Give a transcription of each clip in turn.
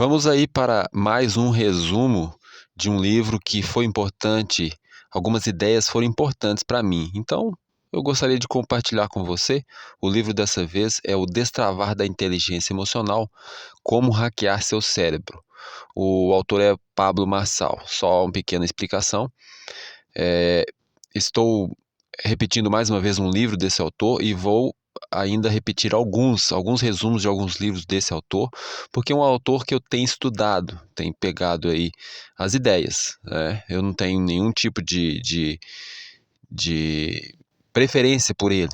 Vamos aí para mais um resumo de um livro que foi importante, algumas ideias foram importantes para mim. Então, eu gostaria de compartilhar com você. O livro dessa vez é O Destravar da Inteligência Emocional, Como Hackear Seu Cérebro. O autor é Pablo Marçal. Só uma pequena explicação. É, Estou repetindo mais uma vez um livro desse autor e vou ainda repetir alguns resumos de alguns livros desse autor, porque é um autor que eu tenho estudado, tenho pegado aí as ideias, né? Eu não tenho nenhum tipo de preferência por ele,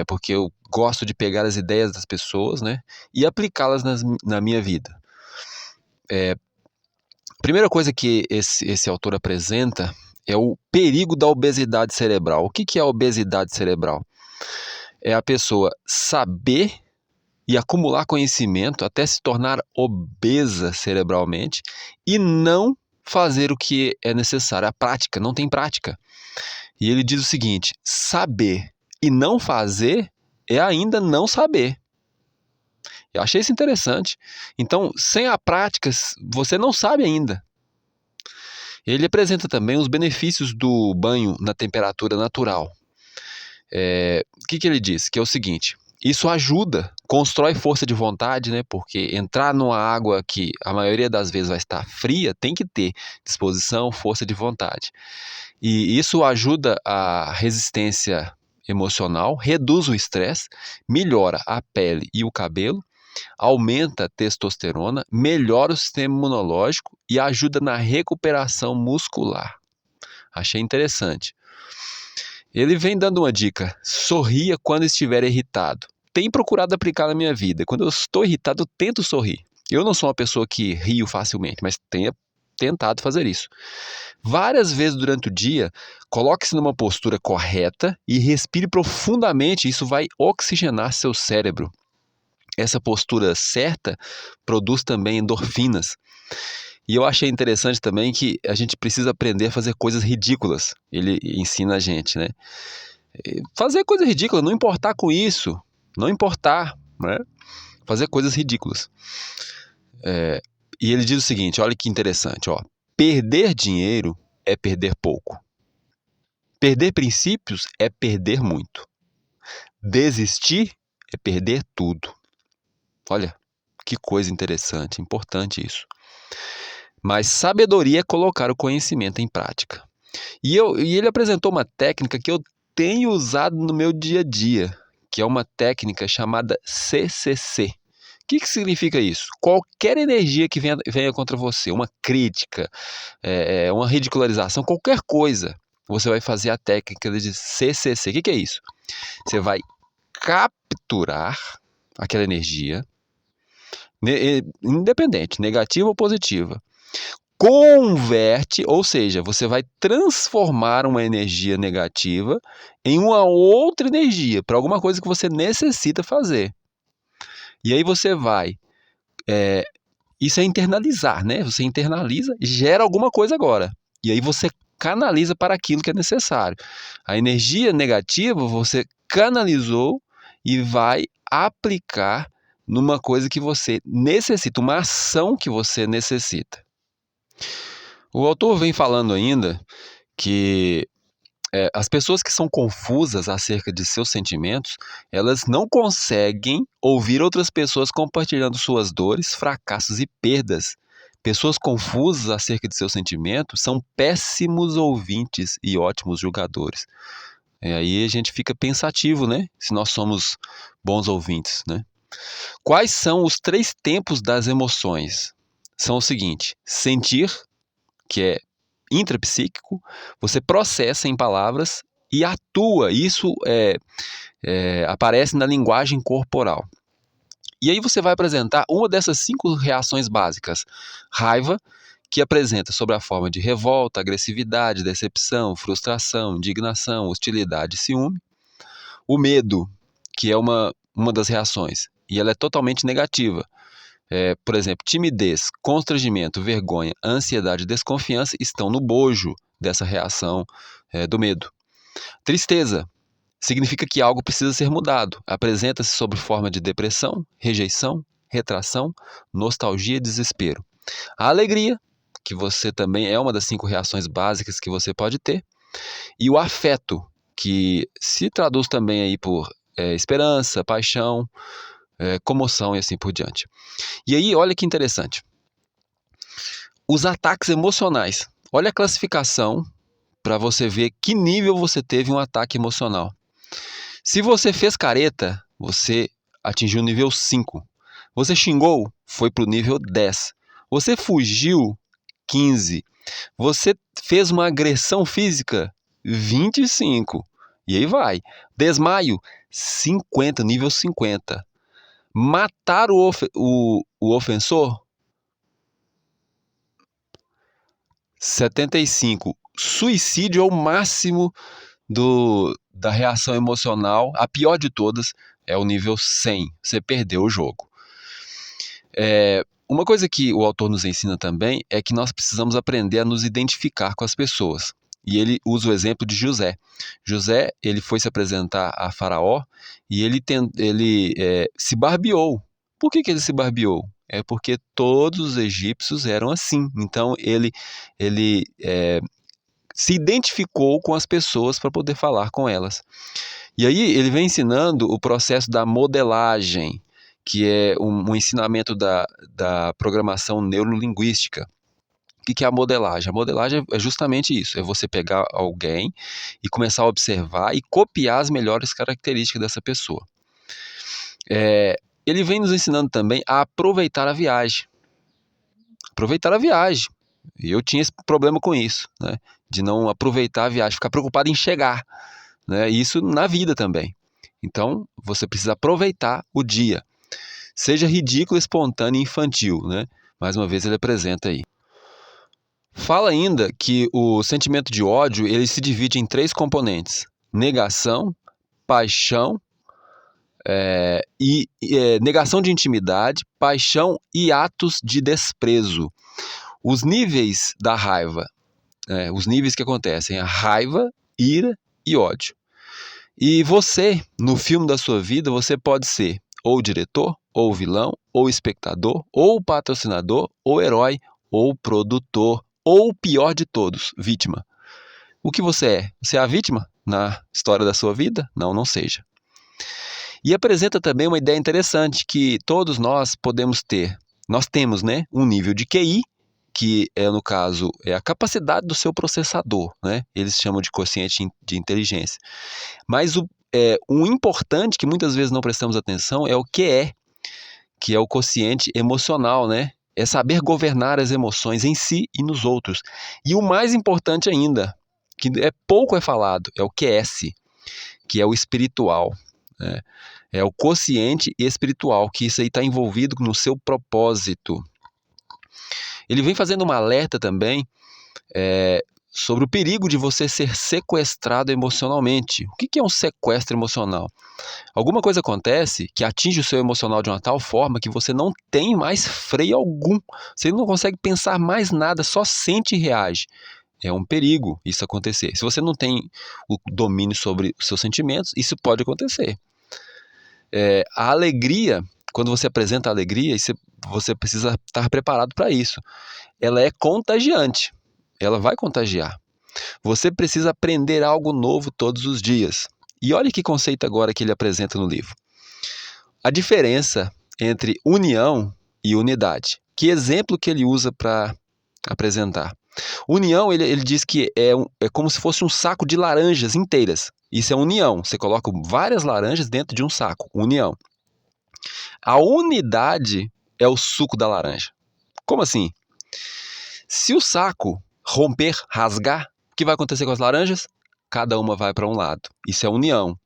porque eu gosto de pegar as ideias das pessoas, né, e aplicá-las na minha vida. A primeira coisa que esse autor apresenta é o perigo da obesidade cerebral. O que é a obesidade cerebral? É a pessoa saber e acumular conhecimento até se tornar obesa cerebralmente e não fazer o que é necessário. A prática, não tem prática. E ele diz o seguinte: saber e não fazer é ainda não saber. Eu achei isso interessante. Então, sem a prática, você não sabe ainda. Ele apresenta também os benefícios do banho na temperatura natural. O que ele diz? Que é o seguinte: isso ajuda, constrói força de vontade, né? Porque entrar numa água que a maioria das vezes vai estar fria, tem que ter disposição, força de vontade. E isso ajuda a resistência emocional, reduz o estresse, melhora a pele e o cabelo, aumenta a testosterona, melhora o sistema imunológico e ajuda na recuperação muscular. Achei interessante. Ele vem dando uma dica: sorria quando estiver irritado. Tenho procurado aplicar na minha vida. Quando eu estou irritado, eu tento sorrir. Eu não sou uma pessoa que rio facilmente, mas tenho tentado fazer isso. Várias vezes durante o dia, coloque-se numa postura correta e respire profundamente. Isso vai oxigenar seu cérebro. Essa postura certa produz também endorfinas. E eu achei interessante também que a gente precisa aprender a fazer coisas ridículas. Ele ensina a gente, né? Fazer coisa ridícula, não importar com isso, não importar, né? Fazer coisas ridículas. E ele diz o seguinte, olha que interessante, ó: perder dinheiro é perder pouco. Perder princípios é perder muito. Desistir é perder tudo. Olha, que coisa interessante, importante isso. Mas sabedoria é colocar o conhecimento em prática. E ele apresentou uma técnica que eu tenho usado no meu dia a dia, que é uma técnica chamada CCC. O que significa isso? Qualquer energia que venha contra você, uma crítica, uma ridicularização, qualquer coisa, você vai fazer a técnica de CCC. O que é isso? Você vai capturar aquela energia, independente, negativa ou positiva. Converte, ou seja, você vai transformar uma energia negativa em uma outra energia, para alguma coisa que você necessita fazer. E aí você vai, isso é internalizar, né? Você internaliza, gera alguma coisa agora. E aí você canaliza para aquilo que é necessário. A energia negativa você canalizou e vai aplicar numa coisa que você necessita, uma ação que você necessita. O autor vem falando ainda que as pessoas que são confusas acerca de seus sentimentos, elas não conseguem ouvir outras pessoas compartilhando suas dores, fracassos e perdas. Pessoas confusas acerca de seus sentimentos são péssimos ouvintes e ótimos julgadores. Aí a gente fica pensativo, né? Se nós somos bons ouvintes, né? Quais são os 3 tempos das emoções? São o seguinte: sentir, que é intrapsíquico, você processa em palavras e atua. Isso aparece na linguagem corporal. E aí você vai apresentar uma dessas 5 reações básicas. Raiva, que apresenta sob a forma de revolta, agressividade, decepção, frustração, indignação, hostilidade e ciúme. O medo, que é uma das reações, e ela é totalmente negativa. Por exemplo, timidez, constrangimento, vergonha, ansiedade e desconfiança estão no bojo dessa reação do medo. Tristeza significa que algo precisa ser mudado. Apresenta-se sob forma de depressão, rejeição, retração, nostalgia e desespero. A alegria, que você também é uma das 5 reações básicas que você pode ter, e o afeto, que se traduz também aí por esperança, paixão, comoção e assim por diante. E aí, olha que interessante. Os ataques emocionais. Olha a classificação para você ver que nível você teve um ataque emocional. Se você fez careta, você atingiu o nível 5. Você xingou, foi para o nível 10. Você fugiu, 15. Você fez uma agressão física, 25. E aí vai. Desmaio, 50, nível 50. Matar o ofensor, 75. Suicídio é o máximo da reação emocional. A pior de todas é o nível 100. Você perdeu o jogo. Uma coisa que o autor nos ensina também é que nós precisamos aprender a nos identificar com as pessoas. E ele usa o exemplo de José. José, ele foi se apresentar a Faraó e ele se barbeou. Por que ele se barbeou? É porque todos os egípcios eram assim. Então, ele se identificou com as pessoas para poder falar com elas. E aí, ele vem ensinando o processo da modelagem, que é um ensinamento da programação neurolinguística. O que é a modelagem? A modelagem é justamente isso, é você pegar alguém e começar a observar e copiar as melhores características dessa pessoa. Ele vem nos ensinando também a aproveitar a viagem. Aproveitar a viagem. E eu tinha esse problema com isso, né? De não aproveitar a viagem, ficar preocupado em chegar, né? Isso na vida também. Então, você precisa aproveitar o dia. Seja ridículo, espontâneo e infantil, né? Mais uma vez ele apresenta aí. Fala ainda que o sentimento de ódio ele se divide em 3 componentes: negação, paixão, negação de intimidade, paixão e atos de desprezo. Os níveis da raiva, os níveis que acontecem, a raiva, ira e ódio. E você, no filme da sua vida, você pode ser ou diretor, ou vilão, ou espectador, ou patrocinador, ou herói, ou produtor, ou o pior de todos, vítima. O que você é? Você é a vítima na história da sua vida? Não, não seja. E apresenta também uma ideia interessante que todos nós podemos ter. Nós temos, né, um nível de QI, que no caso, é a capacidade do seu processador, né? Eles chamam de quociente de inteligência. Mas o importante, que muitas vezes não prestamos atenção, é o QE, que é o quociente emocional, né? É saber governar as emoções em si e nos outros. E o mais importante ainda, que pouco é falado, é o QS, que é o espiritual, né? É o quociente espiritual, que isso aí está envolvido no seu propósito. Ele vem fazendo um alerta também sobre o perigo de você ser sequestrado emocionalmente. O que é um sequestro emocional? Alguma coisa acontece que atinge o seu emocional de uma tal forma que você não tem mais freio algum. Você não consegue pensar mais nada, só sente e reage. É um perigo isso acontecer. Se você não tem o domínio sobre os seus sentimentos, isso pode acontecer. A alegria, quando você apresenta a alegria, você precisa estar preparado para isso. Ela é contagiante. Ela vai contagiar. Você precisa aprender algo novo todos os dias. E olha que conceito agora que ele apresenta no livro. A diferença entre união e unidade. Que exemplo que ele usa para apresentar? União, ele diz que é como se fosse um saco de laranjas inteiras. Isso é união. Você coloca várias laranjas dentro de um saco. União. A unidade é o suco da laranja. Como assim? Se o saco romper, rasgar, o que vai acontecer com as laranjas? Cada uma vai para um lado. Isso é união.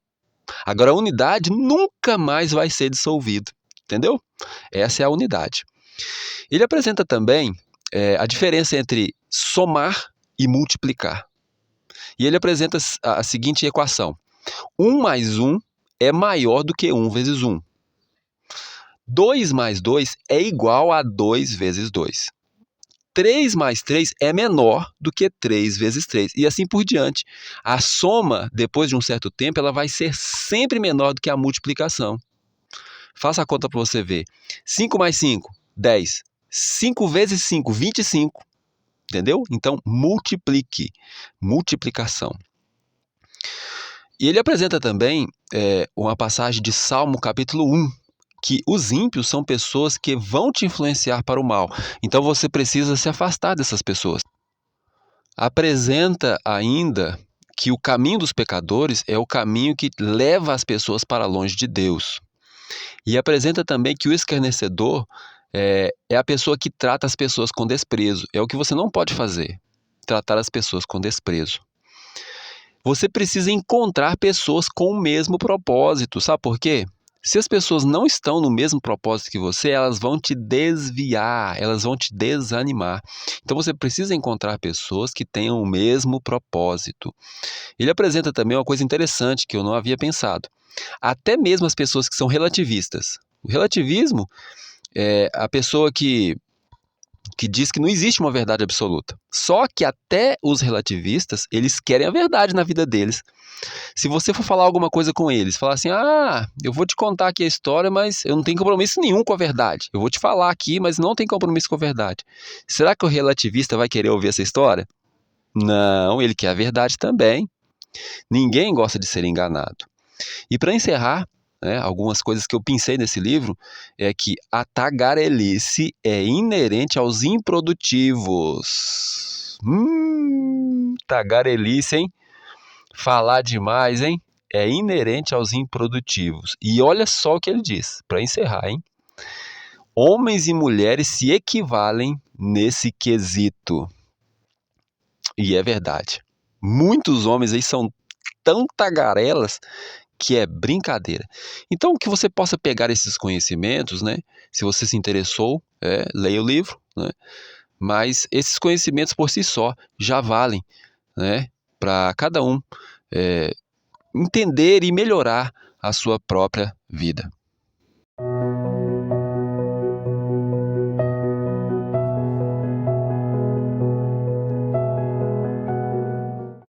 Agora, a unidade nunca mais vai ser dissolvida. Entendeu? Essa é a unidade. Ele apresenta também a diferença entre somar e multiplicar. E ele apresenta a seguinte equação. 1 mais 1 é maior do que 1 vezes 1. 2 mais 2 é igual a 2 vezes 2. 3 mais 3 é menor do que 3 vezes 3. E assim por diante. A soma, depois de um certo tempo, ela vai ser sempre menor do que a multiplicação. Faça a conta para você ver. 5 mais 5, 10. 5 vezes 5, 25. Entendeu? Então, multiplique. Multiplicação. E ele apresenta também uma passagem de Salmo capítulo 1, que os ímpios são pessoas que vão te influenciar para o mal. Então, você precisa se afastar dessas pessoas. Apresenta ainda que o caminho dos pecadores é o caminho que leva as pessoas para longe de Deus. E apresenta também que o escarnecedor é a pessoa que trata as pessoas com desprezo. É o que você não pode fazer, tratar as pessoas com desprezo. Você precisa encontrar pessoas com o mesmo propósito. Sabe por quê? Se as pessoas não estão no mesmo propósito que você, elas vão te desviar, elas vão te desanimar. Então você precisa encontrar pessoas que tenham o mesmo propósito. Ele apresenta também uma coisa interessante que eu não havia pensado. Até mesmo as pessoas que são relativistas. O relativismo é a pessoa que diz que não existe uma verdade absoluta. Só que até os relativistas, eles querem a verdade na vida deles. Se você for falar alguma coisa com eles, falar assim, eu vou te contar aqui a história, mas eu não tenho compromisso nenhum com a verdade. Eu vou te falar aqui, mas não tenho compromisso com a verdade. Será que o relativista vai querer ouvir essa história? Não, ele quer a verdade também. Ninguém gosta de ser enganado. E para encerrar, algumas coisas que eu pensei nesse livro é que a tagarelice é inerente aos improdutivos. Tagarelice, hein? Falar demais, hein? É inerente aos improdutivos. E olha só o que ele diz, para encerrar, hein? Homens e mulheres se equivalem nesse quesito. E é verdade. Muitos homens aí são tão tagarelas que é brincadeira. Então, que você possa pegar esses conhecimentos, se você se interessou, leia o livro, mas esses conhecimentos por si só já valem, para cada um entender e melhorar a sua própria vida.